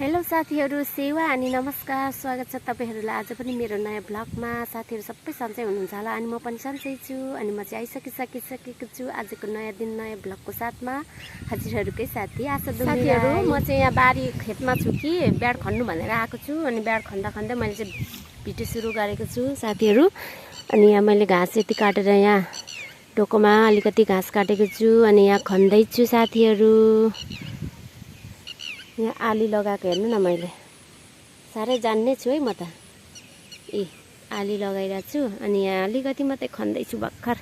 Hello साथीहरू, सेवा अनि नमस्कार। स्वागत छ तपाईहरुलाई आज पनि मेरो नयाँ ब्लगमा। साथीहरू सबै सन्चै हुनुहुन्छ होला अनि म पनि सन्चै छु अनि म चाहिँ आइसकिसकेको छु आजको नयाँ दिन नयाँ ब्लगको साथमा हजुरहरुकै साथी आशा दुबे। साथीहरू म चाहिँ यहाँ बारी खेतमा छु कि ब्याड खन्नु भनेर आएको छु अनि ब्याड खन्दा खन्दै मैले चाहिँ भिडियो सुरु गरेको छु साथीहरू। अनि यहाँ मैले घाँस यति काटेर यहाँ डोकोमा अलिकति घाँस काटेको छु अनि यहाँ खन्दै छु साथीहरू। यहाँ आली लगाएको हेर्नु न, मैले साह्रै जान्ने छु है म त। आली लगाइरहेको छु अनि यहाँ अलिकति मात्रै खन्दैछु भर्खर।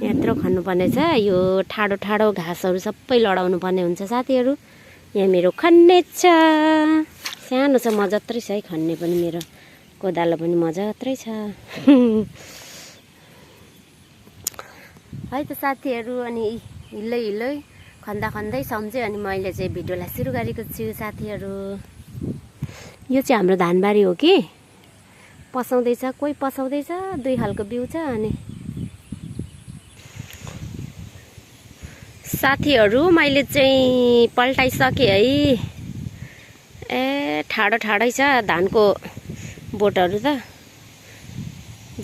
यत्रो खन्नुपर्ने छ, यो ठाडो ठाडो घाँसहरू सबै लडाउनु पर्ने हुन्छ साथीहरू। यहाँ मेरो खन्ने छ, सानो छ, म जत्रै छ है खन्ने पनि, मेरो कोदालो पनि म जत्रै छ है त साथीहरू। अनि हिल्लै हिल्लै खन्दा खन्दै सम्झेँ अनि मैले चाहिँ भिडियोलाई सुरु गरेको छु साथीहरू। यो चाहिँ हाम्रो धानबारी हो कि पसाउँदैछ, कोही पसाउँदैछ, दुई खालको बिउ छ। अनि साथीहरू मैले चाहिँ पल्टाइसकेँ है। ठाडो ठाडै छ धानको बोटहरू त।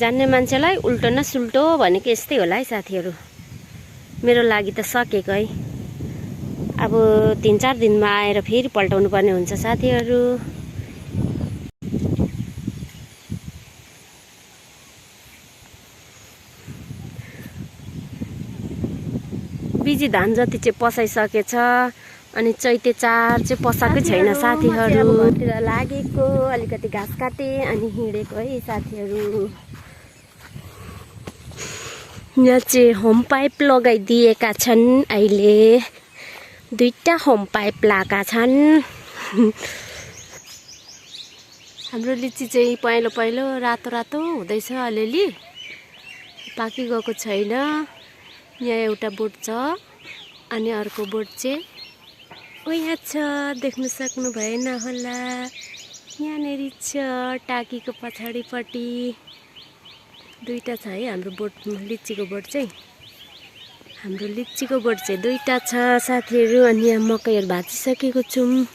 जान्ने मान्छेलाई उल्टो न सुल्टो भनेको यस्तै होला है साथीहरू। मेरो लागि त सकेको है। अब 3-4 दिनमा आएर फेरि पल्टाउनु पर्ने हुन्छ साथीहरू। बिजी धान जति चाहिँ पसाइसकेछ अनि चैते चार चाहिँ पसाएकै छैन साथीहरू। घरतिर लागेको अलिकति घाँस काटे अनि हिँडेको है साथीहरू। यहाँ चाहिँ होम पाइप लगाइदिएका छन्, अहिले 2टा होम पाइप लगाएका छन्। हाम्रो लिची चाहिँ पहेँलो पहेँलो रातो रातो हुँदैछ, अलिअलि पाकी गएको छैन। यहाँ एउटा बोट छ अनि अर्को बोट चाहिँ यहाँ छ, देख्न सक्नु भएन होला, यहाँनिर छ टाकीको पछाडिपट्टि 2टा छ है हाम्रो बोट। लिचीको बोट चाहिँ, हाम्रो लिचीको बोट चाहिँ 2टा छ साथीहरू। अनि यहाँ मकैहरू भाँचिसकेको छौँ,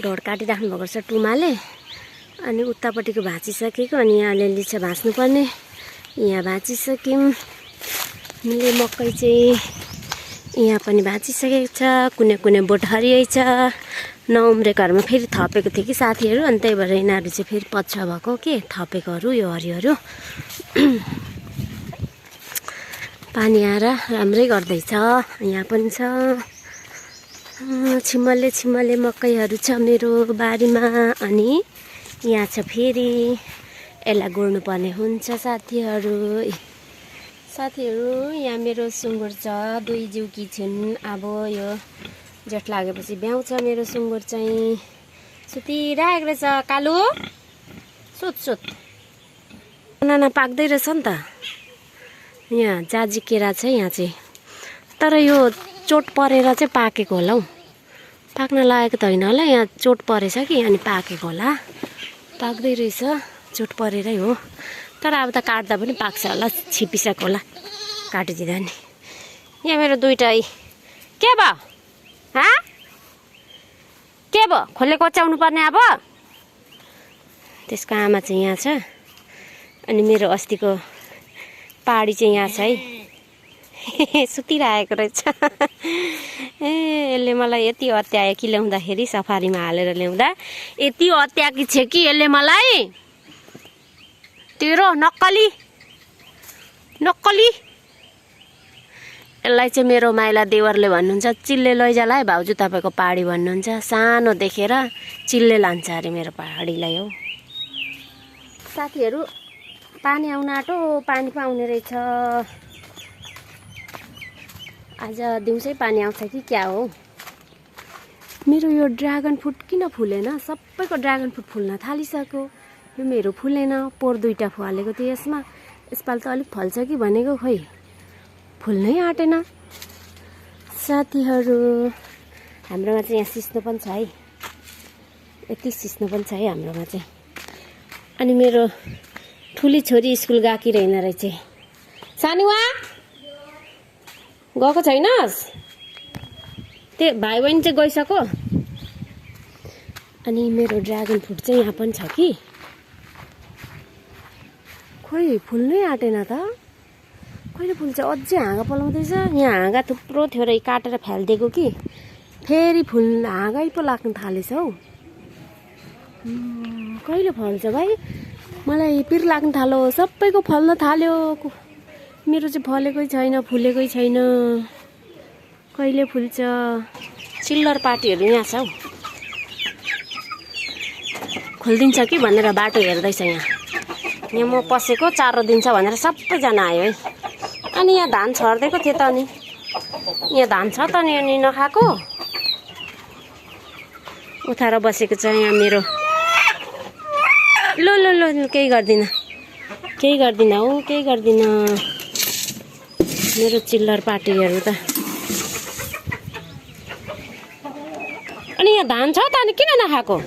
ढोड काटिराख्नु भएको छ टुमाले। अनि उतापट्टिको भाँचिसकेको अनि यहाँ अलिअलि छ भाँच्नुपर्ने, यहाँ भाँचिसक्यौँ। हामीले मकै चाहिँ यहाँ पनि भाँचिसकेको छ, कुनै कुनै बोट हरियै छ, नउम्रे घरमा फेरि थपेको थियो कि साथीहरू। अनि त्यही भएर यिनीहरू चाहिँ फेरि पछुवा भएको के थपेकोहरू यो हरियोहरू। पानी आएर राम्रै गर्दैछ, यहाँ पनि छ। छिमले छिमले मकैहरू छ मेरो बारीमा। अनि यहाँ छ फेरि यसलाई गोड्नु पर्ने हुन्छ साथीहरू। यहाँ मेरो सुँगुर छ, 2 जिउकी छिन्। अब यो जेठ लागेपछि ब्याउँछ मेरो सुँगुर चाहिँ। सुतिरहेको रहेछ कालु, सुत सुत। बनाना पाक्दै रहेछ नि त। यहाँ जाजी केरा छ यहाँ चाहिँ, तर यो चोट परेर चाहिँ पाकेको होला हौ, पाक्न लागेको त होइन होला। यहाँ चोट परेछ कि अनि पाकेको होला, पाक्दै रहेछ, चोट परेरै हो। तर अब त काट्दा पनि पाक्छ होला, छिपिसक्यो होला काटिदिँदा नि। यहाँ मेरो 2टा के भयो के भयो, खोले कोच्याउनु पर्ने अब। त्यसको आमा चाहिँ यहाँ छ अनि मेरो अस्तिको पाडी चाहिँ यहाँ छ है, सुतिरहेको रहेछ। यसले मलाई यति अत्यायो कि ल्याउँदाखेरि, सफारीमा हालेर ल्याउँदा यति अत्याकी छ कि यसले मलाई। तेरो नक्कली नक्कली। यसलाई चाहिँ मेरो माइला देवरले भन्नुहुन्छ, चिल्ले लैजाला है भाउजू तपाईँको पाडी भन्नुहुन्छ। सानो देखेर चिल्ले लान्छ अरे मेरो पाडीलाई हौ। साथीहरू पानी आउन आँटो, पानी पो आउने रहेछ आज। दिउँसै पानी आउँछ कि क्या हो। मेरो यो ड्रागन फ्रुट किन फुलेन? सबैको ड्रागन फ्रुट फुल्न थालिसक्यो, यो मेरो फुलेन। पोहोर 2टा फलेको थियो यसमा, यसपालि त अलिक फल्छ कि भनेको, खोइ फुल्नै आँटेन साथीहरू। हाम्रोमा चाहिँ यहाँ सिस्नो पनि छ है, यति सिस्नो पनि छ है हाम्रोमा चाहिँ। अनि मेरो ठुली छोरी स्कुल गएकी रहेन रहेछ। सानुवा गएको छैनस्? त्यो भाइ बहिनी चाहिँ गइसक्यो। अनि मेरो ड्रागन फ्रुट चाहिँ यहाँ पनि छ कि खोइ फुल्नै आँटेन त कहिले फुल्छ अझै हाँगा पलाउँदैछ यहाँ हाँगा थुप्रो थियो र काटेर फ्यालिदिएको कि फेरि हाँगै पो लाग्न थालेछ हौ कहिले फल्छ भाइ मलाई पिर लाग्न थाल्यो सबैको फल्न थाल्यो मेरो चाहिँ फलेकै छैन फुलेकै छैन कहिले फुल्छ चिल्लर पार्टीहरू यहाँ छ हौ खोलिदिन्छ कि भनेर बाटो हेर्दैछ यहाँ म पसेको चारो दिन्छ भनेर सबैजना आयो है अनि यहाँ धान छर्दिएको थियो त अनि यहाँ धान छ त नि अनि नखाएको उठाएर बसेको छ यहाँ मेरो लो लो लो केही गर्दिन हौ केही गर्दिन मेरो चिल्लर पार्टीहरू त अनि यहाँ धान छ त अनि किन नखाएको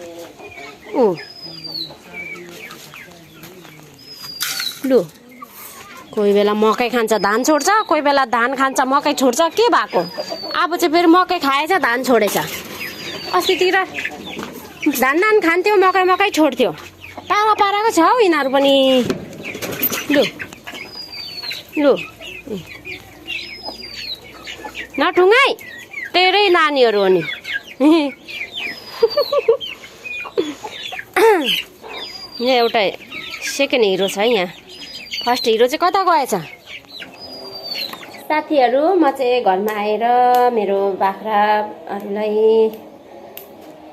लु कोही बेला मकै खान्छ धान छोड्छ कोही बेला धान खान्छ मकै छोड्छ के भएको अब चाहिँ फेरि मकै खाएछ धान छोडेछ अस्तितिर धान खान्थ्यो मकै छोड्थ्यो पाराको छ हौ यिनीहरू पनि लु लु नठुङ्गाइ तेरै नानीहरू हो नि यहाँ एउटा सेकेन्ड हिरो छ है यहाँ फर्स्ट हिरो चाहिँ कता गएछ साथीहरू म चाहिँ घरमा आएर मेरो बाख्राहरूलाई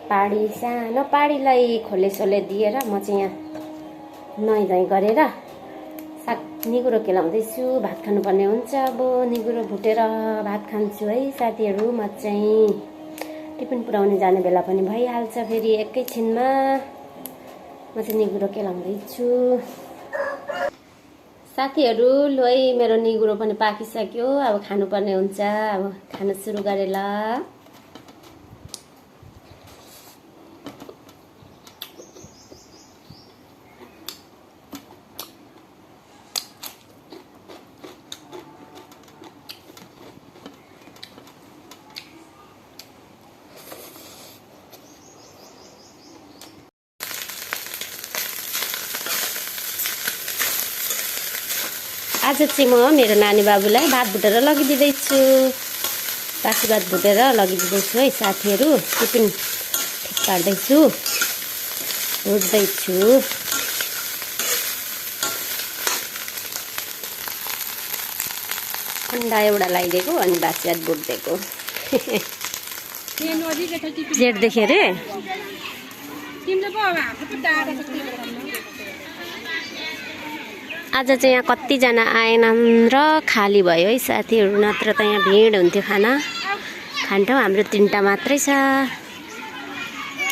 सानो पाडीलाई खोलेसोले दिएर म चाहिँ यहाँ नुहाइधुवाइ गरेर साग निगुरो केलाउँदैछु भात खानुपर्ने हुन्छ अब निगुरो भुटेर भात खान्छु है साथीहरू म चाहिँ टिफिन पुऱ्याउने जाने बेला पनि भइहाल्छ फेरि एकैछिनमा म चाहिँ निगुरो केलाउँदैछु साथीहरू लु है मेरो निगुरो पनि पाकिसक्यो अब खानुपर्ने हुन्छ अब खान सुरु गरेँ ल आज चाहिँ म मेरो नानी बाबुलाई भात भुटेर लगिदिँदैछु बासी भात भुटेर लगिदिँदैछु है साथीहरू टिफिन ठिक पार्दैछु भुट्दैछु अन्डा एउटा लगाइदिएको अनि बासी भात भुट्दिएको जेठ देखेँ अरे आज चाहिँ यहाँ कतिजना आएनन् र खाली भयो है साथीहरू नत्र त यहाँ भिड हुन्थ्यो खाने ठाउँ हाम्रो 3टा मात्रै छ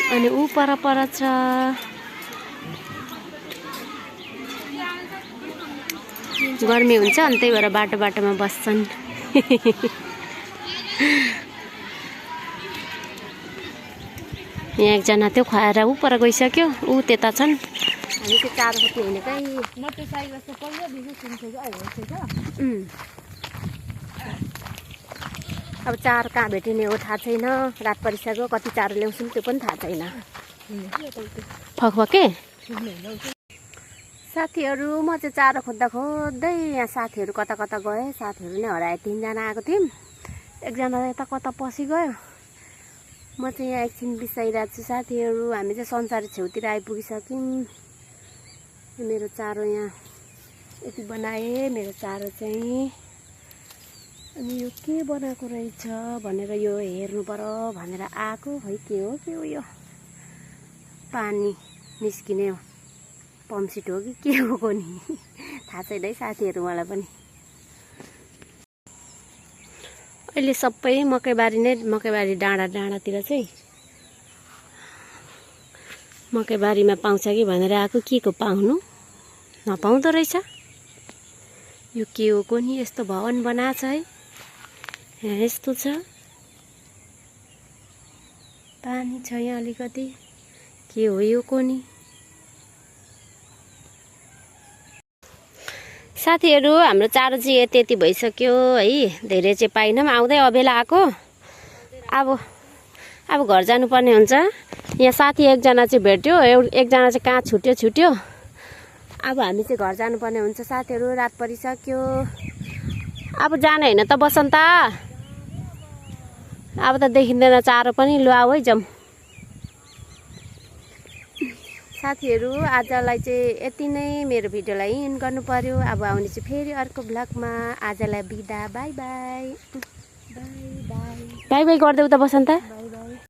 अनि ऊ पर छ गर्मी हुन्छ अनि त्यही भएर बाटोमा बस्छन् यहाँ एकजना त्यो खुवाएर ऊ पर गइसक्यो ऊ त्यता छन् हामी चाहिँ चारो खोज्नु हिँडेकै अब चारो कहाँ भेटिने हो थाहा छैन रात परिसक्यो कति चारो ल्याउँछौँ त्यो पनि थाहा छैन फकफके साथीहरू म चाहिँ चारो खोज्दै यहाँ साथीहरू कता गए साथीहरू नै हराए 3जना आएको थियौँ एकजना यता कता पसिगयो म चाहिँ यहाँ एकछिन बिसाइरहेको छु साथीहरू हामी चाहिँ संसारी छेउतिर आइपुगिसक्यौँ मेरो चारो यहाँ यति बनाएँ मेरो चारो चाहिँ अनि यो के बनाएको रहेछ भनेर यो हेर्नु पर्यो भनेर आएको है के हो यो पानी निस्किने पम्पसेट हो कि के हो नि थाहा छैन है साथीहरू मलाई पनि अहिले सबै मकैबारी डाँडातिर चाहिँ मकैबारीमा पाउँछ कि भनेर आएको के को पाउनु नपाउँदो रहेछ यो के हो कोनी यस्तो भवन बनाएको छ है यहाँ यस्तो छ पानी छ यहाँ अलिकति के हो यो कोनी साथीहरू हाम्रो चारो चाहिँ यति भइसक्यो है धेरै चाहिँ पाइनौँ आउँदै अबेला आएको अब घर जानुपर्ने हुन्छ यहाँ साथी एकजना चाहिँ भेट्यो, एकजना चाहिँ कहाँ छुट्यो। अब हामी चाहिँ घर जानुपर्ने हुन्छ साथीहरू, रात परिसक्यो। अब जाने होइन त बसन्त, अब त देखिँदैन चारो पनि। लु आऊ है जाऊँ साथीहरू। आजलाई चाहिँ यति नै, मेरो भिडियोलाई इन गर्नु पर्यो। अब आउने चाहिँ फेरि अर्को भ्लगमा। आजलाई बिदा, बाई बाई। बाई बाई गर्दै उता बसन्त।